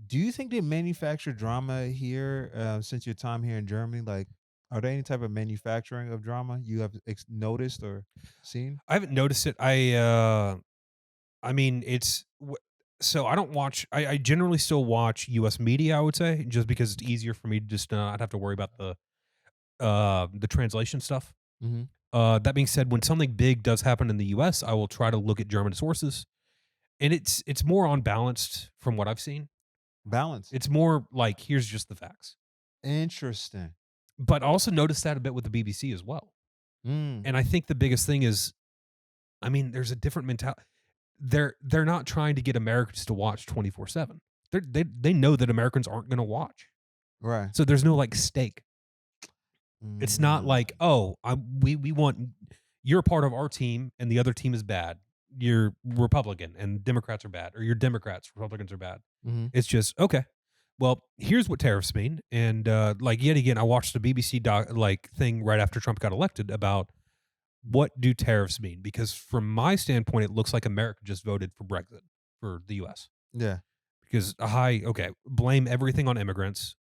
Do you think they manufacture drama here since your time here in Germany? Like, are there any type of manufacturing of drama you have noticed or seen? I haven't noticed it. I mean, so I don't watch. I generally still watch U.S. media. I would say just because it's easier for me to just not have to worry about the translation stuff. Hmm. That being said, when something big does happen in the U.S., I will try to look at German sources, and it's more unbalanced from what I've seen. Balance. It's more like here's just the facts. Interesting. But I also noticed that a bit with the BBC as well. Mm. And I think the biggest thing is, I mean, there's a different mentality. They're not trying to get Americans to watch 24/7. They know that Americans aren't going to watch. Right. So there's no like stake. It's not Mm. like, "Oh, we want you're a part of our team and the other team is bad. You're Republican and Democrats are bad, or you're Democrats, Republicans are bad." Hmm. It's just, "Okay. Well, here's what tariffs mean." And like yet again, I watched the BBC thing right after Trump got elected about what do tariffs mean? Because from my standpoint, it looks like America just voted for Brexit for the US. Yeah. Because okay, blame everything on immigrants,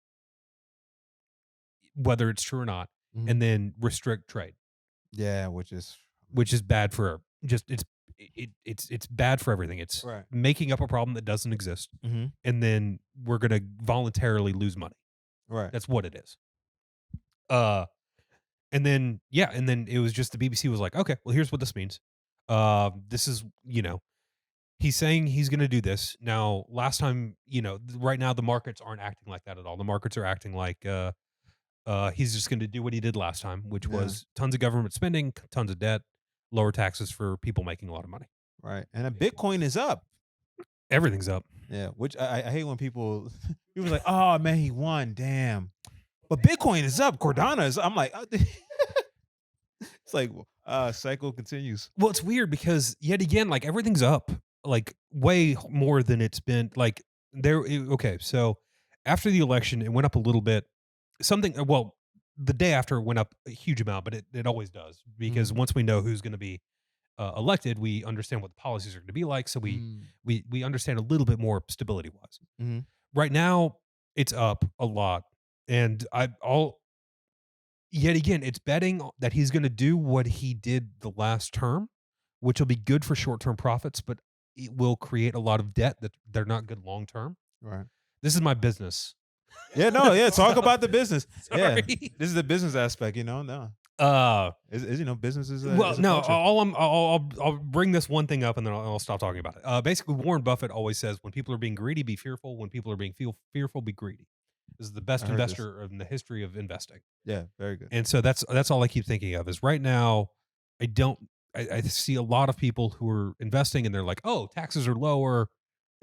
whether it's true or not, Hmm. and then restrict trade, Yeah. Which is which is bad for just it's bad for everything. It's right. making up a problem that doesn't exist, Hmm. and then we're gonna voluntarily lose money. Right. That's what it is. Uh, and then yeah, and then it was just the BBC was like, okay, well, here's what this means. This is he's saying he's going to do this. Now, last time, right now the markets aren't acting like that at all. The markets are acting like he's just going to do what he did last time, which Yeah. was tons of government spending, tons of debt, lower taxes for people making a lot of money. Right. And a Bitcoin is up. Everything's up. Yeah. Which I hate when people people like, oh man, he won. Damn. But Bitcoin is up. Cordana is. I'm like, it's like cycle continues. Well, it's weird because yet again, like everything's up, like way more than it's been. Like okay, so after the election, it went up a little bit. Well, the day after it went up a huge amount, but it always does because Mhm. once we know who's going to be elected, we understand what the policies are going to be like, so Mm. we understand a little bit more stability wise. Mhm. Right now, it's up a lot, and I all yet again, it's betting that he's going to do what he did the last term, which will be good for short term profits, but it will create a lot of debt that they're not good long term. Right. This is my business. Yeah, no, yeah, talk So about the business. Yeah. sorry. This is the business aspect, no. Uh, Business well, is a no, culture. I'll bring this one thing up and then I'll stop talking about it. Basically, Warren Buffett always says when people are being greedy, be fearful. When people are being fearful, be greedy. This is the I best heard this. investor in the history of investing. Yeah, very good. And so that's all I keep thinking of is right now. I don't. I see a lot of people who are investing and they're like, "Oh, taxes are lower.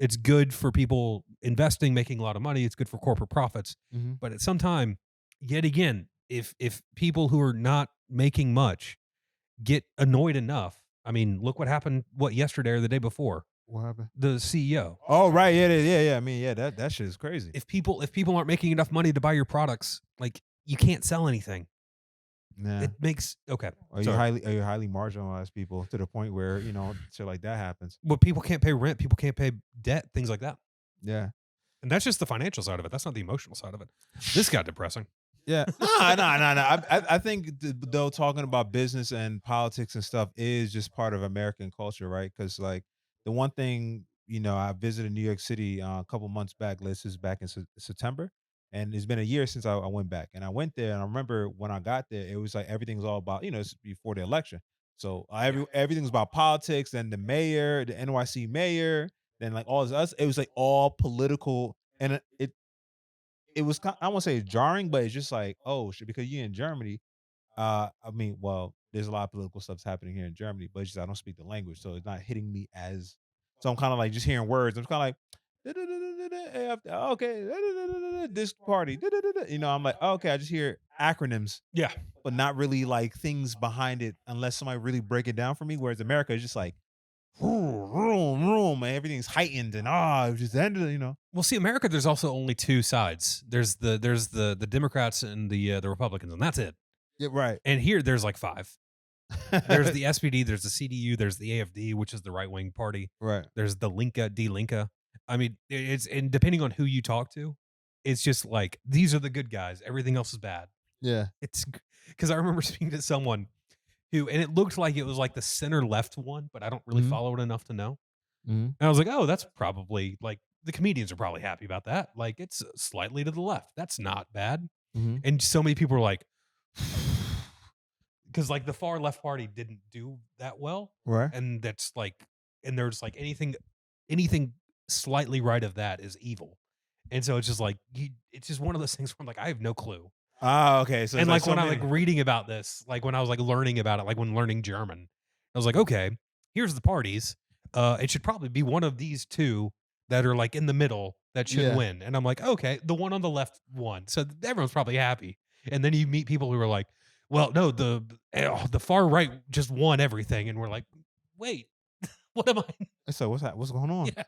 It's good for people investing, making a lot of money. It's good for corporate profits." Mhm. But at some time, yet again, if people who are not making much get annoyed enough, I mean, look what happened. What yesterday or the day before? What happened? The CEO. Oh, right. Yeah, yeah. I mean, yeah, that shit is crazy. If people aren't making enough money to buy your products, like you can't sell anything. Nah. It makes okay. Are you Sorry. highly marginalized people to the point where, shit like that happens. Well, people can't pay rent, people can't pay debt, things like that. Yeah. And that's just the financial side of it. That's not the emotional side of it. This got depressing. Yeah. No. I think though talking about business and politics and stuff is just part of American culture, right? Because like the one thing, I visited New York City a couple months back. This is back in September, and it's been a year since I went back. And I went there, and I remember when I got there, it was like everything was all about, it's before the election. So Yeah. everything was about politics, and the mayor, the NYC mayor, then like all this us. It was like all political, and it was I won't say jarring, but it's just like, oh shit, because you're in Germany. I mean, well, there's a lot of political stuff's happening here in Germany, but it's just I don't speak the language, so it's not hitting me as. So I'm kind of like just hearing words. I'm kind of like, okay, this party, I'm like, okay, I just hear acronyms, Yeah. but not really like things behind it unless somebody really break it down for me. Whereas America is just like, room, and everything's heightened and it just ended. Well, see, America, there's also only two sides. There's the Democrats and the Republicans, and that's it. Yeah, right. And here there's like five. There's the SPD, there's the CDU, there's the AFD, which is the right wing party. Right. There's the Linka, D Linka. I mean, it's and depending on who you talk to, it's just like these are the good guys. Everything else is bad. Yeah. It's because I remember speaking to someone who, and it looked like it was like the center left one, but I don't really Mhm. follow it enough to know. Mhm. And I was like, oh, that's probably like the comedians are probably happy about that. Like it's slightly to the left. That's not bad. Mhm. And so many people were like, because like the far left party didn't do that well. Right. And that's like, and there's like anything slightly right of that is evil. And so it's just like, it's just one of those things where I'm like, I have no clue. Ah, okay. So it's And like like so when I like many. reading about this, like when I was like learning about it, like when learning German, I was like, okay, here's the parties. It should probably be one of these two that are like in the middle that should Yeah. win. And I'm like, okay, the one on the left won. So everyone's probably happy. And then you meet people who are like, well, no, the far right just won everything. And we're like, wait, what am I? So what's that? What's going on? Yeah.